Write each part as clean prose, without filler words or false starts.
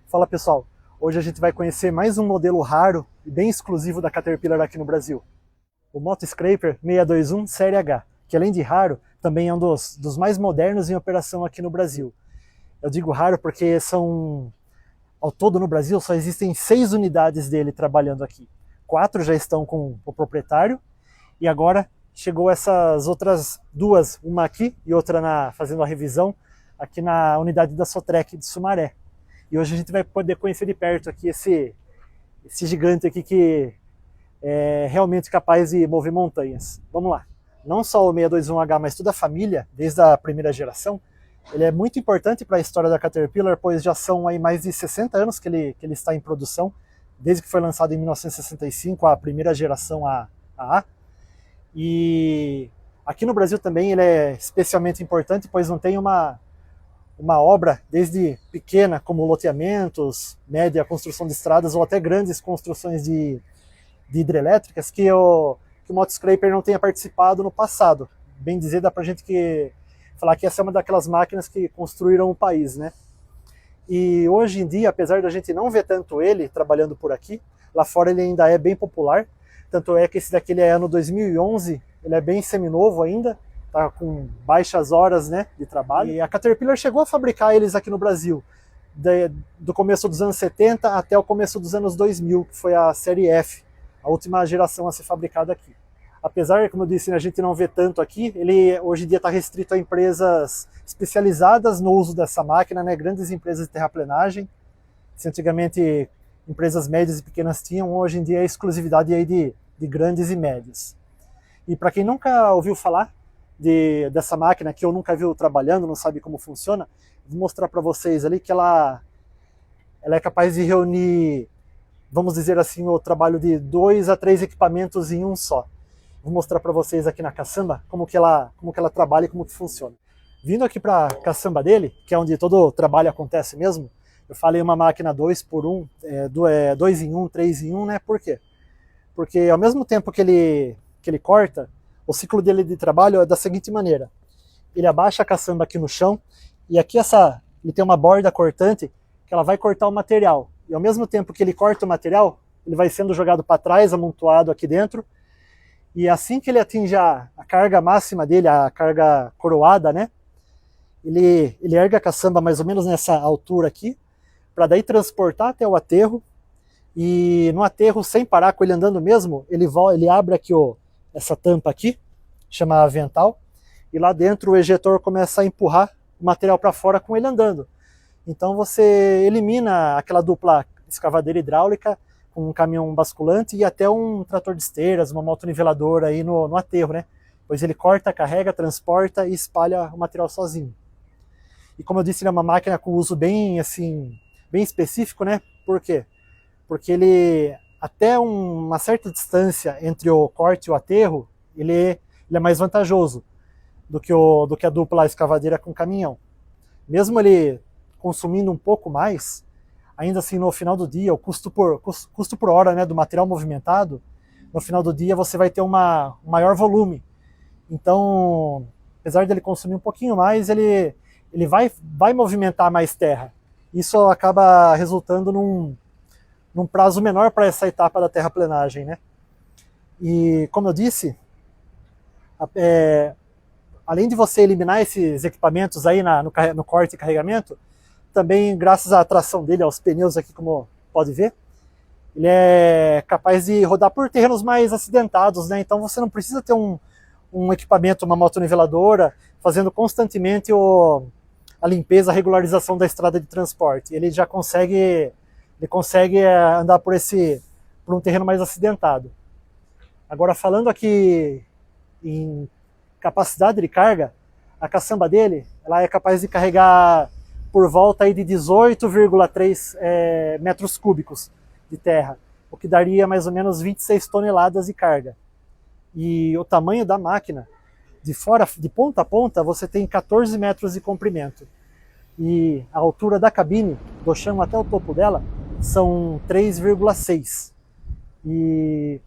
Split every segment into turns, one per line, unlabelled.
Fala pessoal, hoje a gente vai conhecer mais um modelo raro e bem exclusivo da Caterpillar aqui no Brasil. O Moto Scraper 621 Série H, que além de raro, também é um dos mais modernos em operação aqui no Brasil. Eu digo raro porque ao todo no Brasil só existem 6 unidades dele trabalhando aqui. 4 já estão com o proprietário e agora chegou essas outras 2, uma aqui e outra fazendo a revisão aqui na unidade da Sotrec de Sumaré. E hoje a gente vai poder conhecer de perto aqui esse gigante aqui que é realmente capaz de mover montanhas. Vamos lá. Não só o 621H, mas toda a família, desde a primeira geração, ele é muito importante para a história da Caterpillar, pois já são aí mais de 60 anos que ele está em produção, desde que foi lançado em 1965, a primeira geração A. E aqui no Brasil também ele é especialmente importante, pois não tem uma obra, desde pequena, como loteamentos, média construção de estradas ou até grandes construções de hidrelétricas, que o Moto Scraper não tenha participado no passado. Bem dizer, dá pra gente falar que essa é uma daquelas máquinas que construíram o país, né? E hoje em dia, apesar da gente não ver tanto ele trabalhando por aqui, lá fora ele ainda é bem popular, tanto é que esse daqui ele é ano 2011, ele é bem seminovo ainda, tá com baixas horas, né, de trabalho. E a Caterpillar chegou a fabricar eles aqui no Brasil, do começo dos anos 70 até o começo dos anos 2000, que foi a série F, a última geração a ser fabricada aqui. Apesar, como eu disse, a gente não vê tanto aqui, ele hoje em dia está restrito a empresas especializadas no uso dessa máquina, né, grandes empresas de terraplenagem. Se antigamente empresas médias e pequenas tinham, hoje em dia é exclusividade aí de grandes e médias. E para quem nunca ouviu falar dessa máquina, que eu nunca viu trabalhando, não sabe como funciona, vou mostrar para vocês ali que ela é capaz de reunir, vamos dizer assim, o trabalho de 2 a 3 equipamentos em um só. Vou mostrar para vocês aqui na caçamba como que ela trabalha e como que funciona. Vindo aqui para a caçamba dele, que é onde todo o trabalho acontece mesmo, eu falei uma máquina 2x1, 2 em 1, 3 em 1, né? Por quê? Porque ao mesmo tempo que ele corta, o ciclo dele de trabalho é da seguinte maneira. Ele abaixa a caçamba aqui no chão, e aqui ele tem uma borda cortante, que ela vai cortar o material. E ao mesmo tempo que ele corta o material, ele vai sendo jogado para trás, amontoado aqui dentro, e assim que ele atinge a carga máxima dele, a carga coroada, né? Ele ergue a caçamba mais ou menos nessa altura aqui, para daí transportar até o aterro, e no aterro, sem parar com ele andando mesmo, ele abre aqui essa tampa aqui, chama avental, e lá dentro o ejetor começa a empurrar o material para fora com ele andando. Então você elimina aquela dupla escavadeira hidráulica com um caminhão basculante e até um trator de esteiras, uma motoniveladora aí no aterro, né? Pois ele corta, carrega, transporta e espalha o material sozinho. E como eu disse, ele é uma máquina com uso bem específico, né? Por quê? Porque ele, até uma certa distância entre o corte e o aterro, ele é mais vantajoso do que a dupla escavadeira com caminhão. Mesmo ele consumindo um pouco mais, ainda assim no final do dia, o custo por hora, né, do material movimentado, no final do dia você vai ter um maior volume. Então, apesar dele consumir um pouquinho mais, ele vai movimentar mais terra. Isso acaba resultando num prazo menor para essa etapa da terraplenagem, né? E como eu disse, além de você eliminar esses equipamentos aí no corte e carregamento, também graças à tração dele, aos pneus aqui, como pode ver, ele é capaz de rodar por terrenos mais acidentados, né? Então você não precisa ter um equipamento, uma motoniveladora, fazendo constantemente a limpeza, a regularização da estrada de transporte. Ele já consegue andar por um terreno mais acidentado. Agora, falando aqui em capacidade de carga, a caçamba dele ela é capaz de carregar por volta aí de 18,3 metros cúbicos de terra, o que daria mais ou menos 26 toneladas de carga. E o tamanho da máquina, de ponta a ponta, você tem 14 metros de comprimento. E a altura da cabine, do chão até o topo dela, são 3,6. E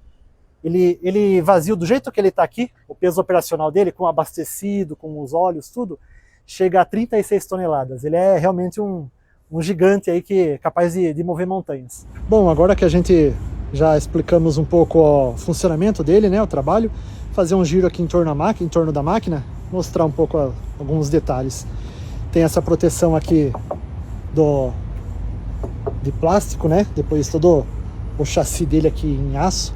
ele vazio do jeito que ele está aqui, o peso operacional dele, com abastecido, com os óleos, tudo, chega a 36 toneladas. Ele é realmente um um gigante aí que é capaz de mover montanhas. Bom, agora que a gente já explicamos um pouco o funcionamento dele, né, o trabalho, fazer um giro aqui em torno da máquina, mostrar um pouco alguns detalhes. Tem essa proteção aqui de plástico, né, depois todo o chassi dele aqui em aço.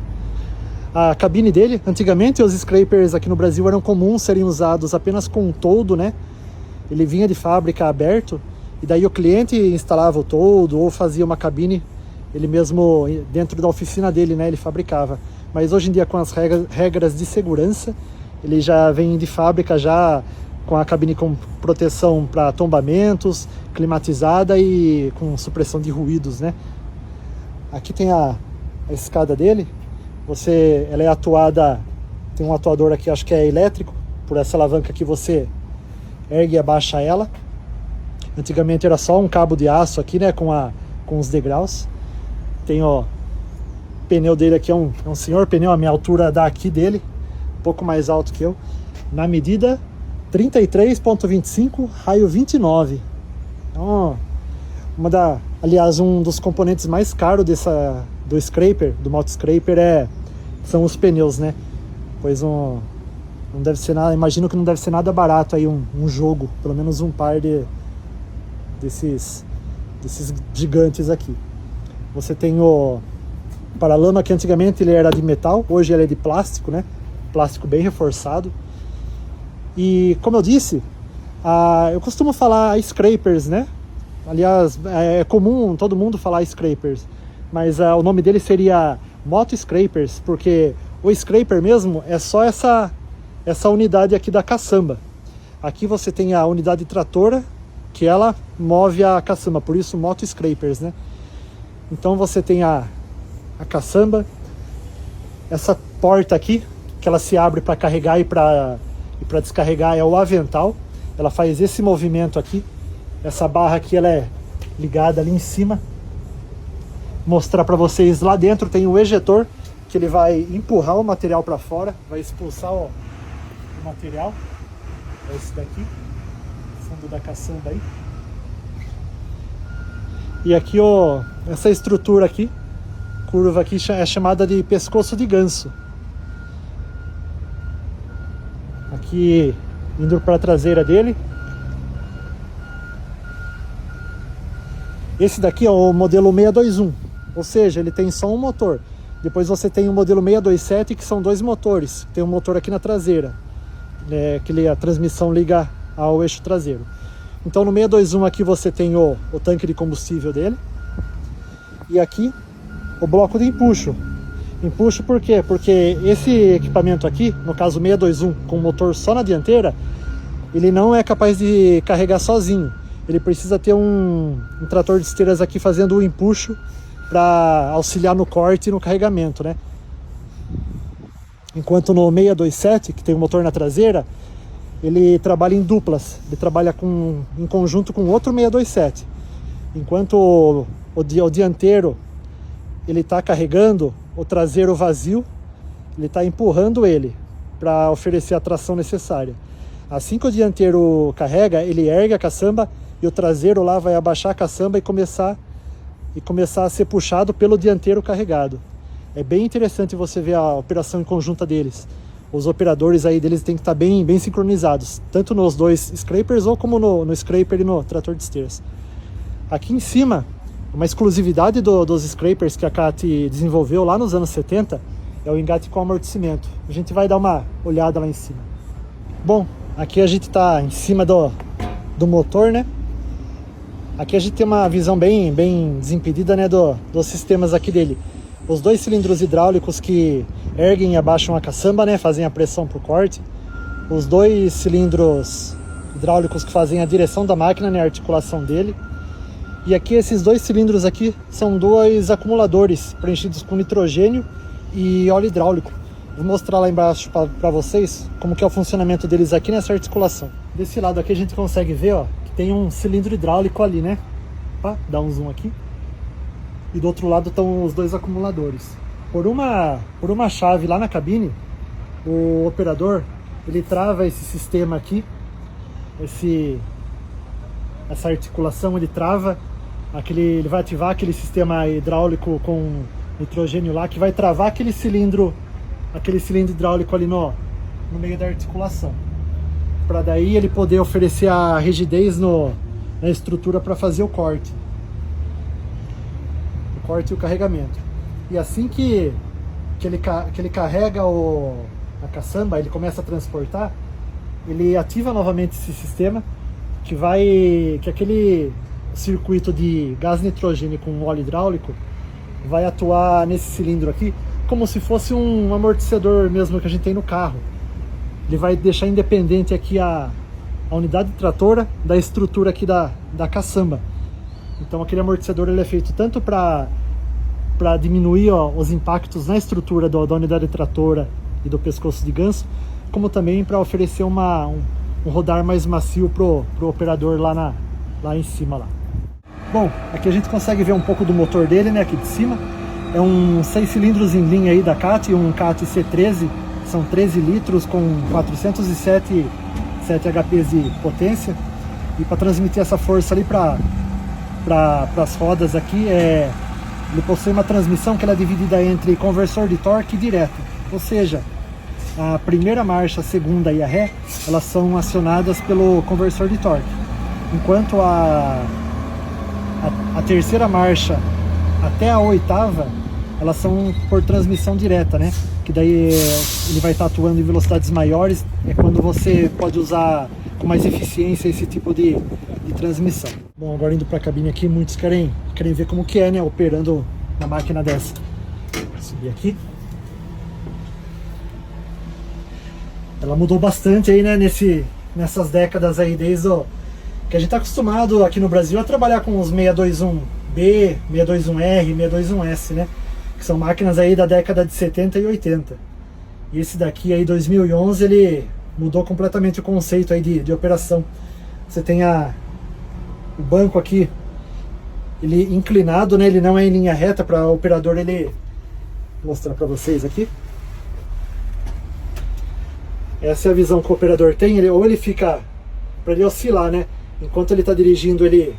A cabine dele, antigamente os scrapers aqui no Brasil eram comuns serem usados apenas com um toldo, né? Ele vinha de fábrica aberto e daí o cliente instalava o toldo ou fazia uma cabine, ele mesmo dentro da oficina dele, né? Ele fabricava. Mas hoje em dia com as regras de segurança, ele já vem de fábrica já com a cabine com proteção para tombamentos, climatizada e com supressão de ruídos, né? Aqui tem a escada dele. Ela é atuada, tem um atuador aqui, acho que é elétrico, por essa alavanca que você ergue e abaixa ela. Antigamente era só um cabo de aço aqui, né, com os degraus. Tem o pneu dele aqui, é um senhor pneu, a minha altura daqui dele, um pouco mais alto que eu, na medida 33.25, raio 29. Então, aliás, um dos componentes mais caros do scraper, do multi-scraper, são os pneus, né? Pois não deve ser nada, imagino que não deve ser nada barato aí um jogo, pelo menos um par desses gigantes aqui. Você tem o paralama, que antigamente ele era de metal, hoje ele é de plástico, né? Plástico bem reforçado. E como eu disse, eu costumo falar scrapers, né? Aliás, é comum todo mundo falar scrapers, mas o nome dele seria moto scrapers, porque o scraper mesmo é só essa unidade aqui da caçamba. Aqui você tem a unidade tratora, que ela move a caçamba, por isso moto scrapers, né? Então você tem a caçamba, essa porta aqui, que ela se abre para carregar e para descarregar, é o avental. Ela faz esse movimento aqui. Essa barra aqui ela é ligada ali em cima. Mostrar para vocês, lá dentro tem o ejetor, que ele vai empurrar o material para fora, vai expulsar o material. É esse daqui, fundo da caçamba aí. E aqui essa estrutura aqui, curva aqui, é chamada de pescoço de ganso. Aqui indo para a traseira dele. Esse daqui é o modelo 621, ou seja, ele tem só um motor. Depois você tem o modelo 627, que são dois motores. Tem um motor aqui na traseira, que a transmissão liga ao eixo traseiro. Então no 621 aqui você tem o tanque de combustível dele. E aqui o bloco de empuxo. Empuxo por quê? Porque esse equipamento aqui, no caso 621, com motor só na dianteira, ele não é capaz de carregar sozinho. Ele precisa ter um trator de esteiras aqui fazendo o empuxo para auxiliar no corte e no carregamento, né? Enquanto no 627, que tem o motor na traseira, ele trabalha em duplas, ele trabalha em conjunto com outro 627. Enquanto o dianteiro ele está carregando, o traseiro vazio, ele está empurrando ele para oferecer a tração necessária. Assim que o dianteiro carrega, ele ergue a caçamba e o traseiro lá vai abaixar a caçamba e começar a ser puxado pelo dianteiro carregado. É bem interessante você ver a operação em conjunta deles. Os operadores aí deles têm que estar bem sincronizados, tanto nos dois scrapers ou como no scraper e no trator de esteiras. Aqui em cima, uma exclusividade dos scrapers que a CAT desenvolveu lá nos anos 70 é o engate com amortecimento. A gente vai dar uma olhada lá em cima. Bom, aqui a gente está em cima do motor, né? Aqui a gente tem uma visão bem desimpedida, né, dos sistemas aqui dele. Os dois cilindros hidráulicos que erguem e abaixam a caçamba, né, fazem a pressão para o corte. Os dois cilindros hidráulicos que fazem a direção da máquina, né, a articulação dele. E aqui esses dois cilindros aqui são dois acumuladores preenchidos com nitrogênio e óleo hidráulico. Vou mostrar lá embaixo para vocês como que é o funcionamento deles aqui nessa articulação. Desse lado aqui a gente consegue ver, ó, que tem um cilindro hidráulico ali, né? Opa, dá um zoom aqui. E do outro lado estão os dois acumuladores. Por uma chave lá na cabine, o operador ele trava esse sistema aqui, essa articulação ele trava ele vai ativar aquele sistema hidráulico com nitrogênio lá, que vai travar aquele cilindro hidráulico ali no meio da articulação, para daí ele poder oferecer a rigidez na estrutura para fazer o corte e o carregamento. E assim que ele carrega a caçamba, ele começa a transportar, ele ativa novamente esse sistema, que aquele circuito de gás nitrogênio com óleo hidráulico vai atuar nesse cilindro aqui, como se fosse um amortecedor mesmo que a gente tem no carro. Ele vai deixar independente aqui a unidade tratora da estrutura aqui da caçamba. Então aquele amortecedor ele é feito tanto para diminuir os impactos na estrutura da unidade tratora e do pescoço de ganso, como também para oferecer um rodar mais macio pro operador lá em cima lá. Bom, aqui a gente consegue ver um pouco do motor dele, né, aqui de cima. É um 6 cilindros em linha aí da CAT, um CAT C13, são 13 litros com 407 HP de potência. E para transmitir essa força ali para as rodas aqui, ele possui uma transmissão que ela é dividida entre conversor de torque e direto. Ou seja, a primeira marcha, a segunda e a ré, elas são acionadas pelo conversor de torque. Enquanto a terceira marcha até a oitava, elas são por transmissão direta, né? Que daí ele vai estar atuando em velocidades maiores, é quando você pode usar com mais eficiência esse tipo de transmissão. Bom, agora indo para a cabine aqui, muitos querem ver como que é, né? Operando uma máquina dessa. Vou subir aqui. Ela mudou bastante aí, né? Nessas décadas aí, desde que a gente está acostumado aqui no Brasil a trabalhar com os 621B, 621R, 621S, né? Que são máquinas aí da década de 70 e 80. E esse daqui aí, 2011, ele mudou completamente o conceito aí de operação. Você tem o banco aqui, ele inclinado, né? Ele não é em linha reta para o operador, ele... Vou mostrar para vocês aqui. Essa é a visão que o operador tem, ou ele fica, para ele oscilar, né? Enquanto ele está dirigindo, ele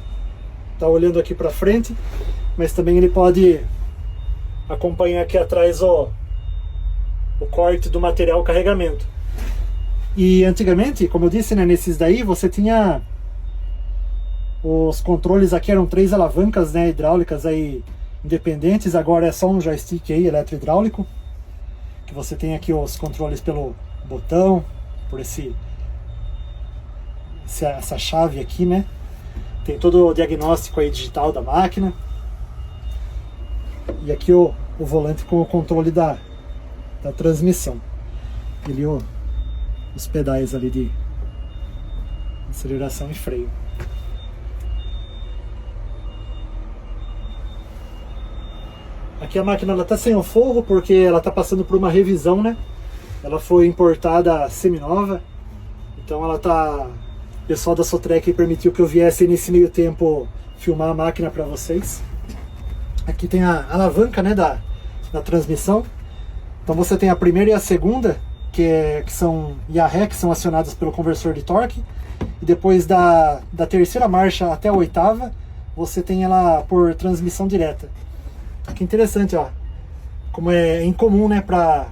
está olhando aqui para frente, mas também ele pode acompanhar aqui atrás o corte do material, o carregamento. E antigamente, como eu disse, né, nesses daí você tinha os controles aqui, eram 3 alavancas, né, hidráulicas aí independentes. Agora é só um joystick aí eletro-hidráulico, que você tem aqui os controles pelo botão, por essa chave aqui, né? Tem todo o diagnóstico aí digital da máquina. E aqui o volante com o controle da transmissão. E os pedais ali de aceleração e freio. Aqui a máquina ela tá sem o forro porque ela tá passando por uma revisão, né? Ela foi importada semi-nova, então ela tá... O pessoal da Sotrec permitiu que eu viesse nesse meio tempo filmar a máquina para vocês. Aqui tem a alavanca, né, da transmissão. Então você tem a primeira e a segunda, e a ré, que são acionadas pelo conversor de torque. E depois da terceira marcha até a oitava, você tem ela por transmissão direta. Que interessante, ó. Como é incomum, né, para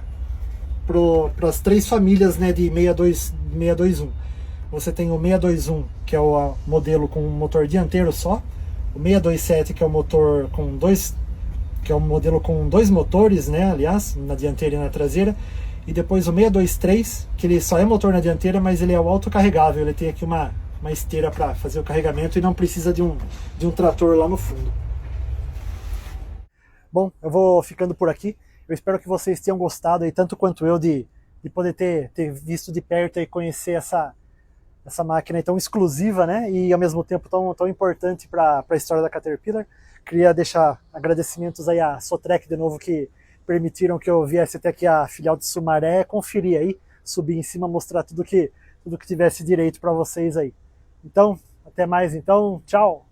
as 3 famílias, né, de 621. Você tem o 621, que é o modelo com motor dianteiro só. O 627, que é o motor com que é um modelo com 2 motores, né, aliás, na dianteira e na traseira. E depois o 623, que ele só é motor na dianteira, mas ele é o autocarregável. Ele tem aqui uma esteira para fazer o carregamento e não precisa de um trator lá no fundo. Bom, eu vou ficando por aqui. Eu espero que vocês tenham gostado aí, tanto quanto eu, de poder ter visto de perto e conhecer essa máquina tão exclusiva, né? E ao mesmo tempo tão importante para a história da Caterpillar. Queria deixar agradecimentos aí à Sotrec de novo, que permitiram que eu viesse até aqui a filial de Sumaré, conferir aí, subir em cima, mostrar tudo que tivesse direito para vocês aí. Então, até mais então, tchau!